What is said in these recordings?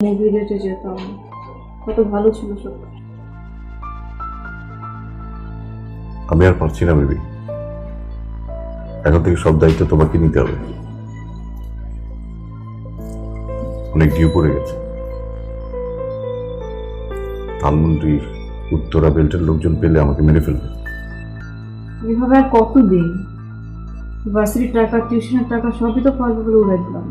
Movie ডেটে যেতাম, কত ভালো ছিল সব। আমি আর পারছি না বেবি, এখন থেকে সব দায়িত্ব তোমাকে নিতে হবে। অনেক ডিউ পড়ে গেছে। ধানমন্ডির উত্তরা বেল্টের লোকজন পেলে আমাকে মেরে ফেলবে। এভাবে আর কতদিন? ভার্সিটির টাকা, টিউশনের টাকা সবই তো ফালতু করে উড়াই দিলাম।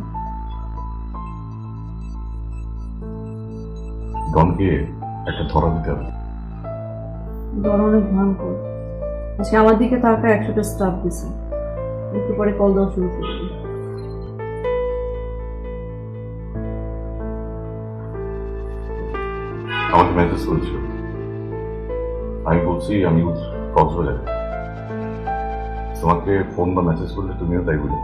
ডনকে একটা ধরা দিতে হবে। ডর অনেক ভয়ঙ্কর। আজকে আমার দিকে তাকা 100টা স্টাফ দিছে, একটু পরে কল দেওয়া শুরু করবে। আমাকে মেসেজ করেছিল, আমি বলছি আমি কক্সবাজারে। তোমাকে ফোন বা মেসেজ করলে তুমিও তাই বলে।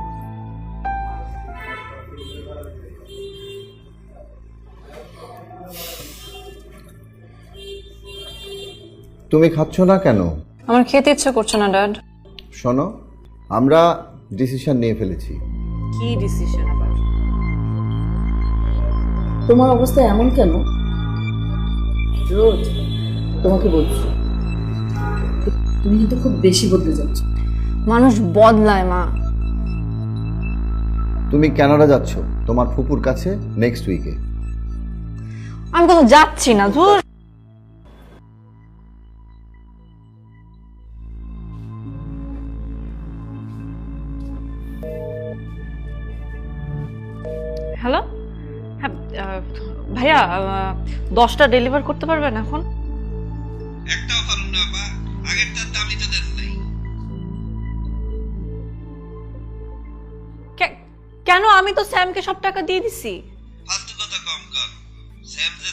তুমি খাচ্ছ না কেন? আমার খেতে ইচ্ছে করছে না ড্যাড। শোনো, আমরা ডিসিশন নিয়ে ফেলেছি। কি ডিসিশন আবার? তোমার অবস্থা এমন কেন? রোজ তোমাকে বলছি, তুমি কিন্তু খুব বেশি বদলে যাচ্ছ। মানুষ বদলায় মা। তুমি কানাডা যাচ্ছ তোমার ফুপুর কাছে নেক্সট উইকে। আমি কোথাও যাচ্ছি না। ধুর। হ্যালো, হ্যাঁ ভাইয়া, 10টা ডেলিভার করতে পারবেন এখন? একটাও পারুম না বা আগেরটার দামই তো দেন নাই। কেন? আমি তো স্যামকে সব টাকা দিয়ে দিছি। ফালতু কথা কম কর। স্যাম যে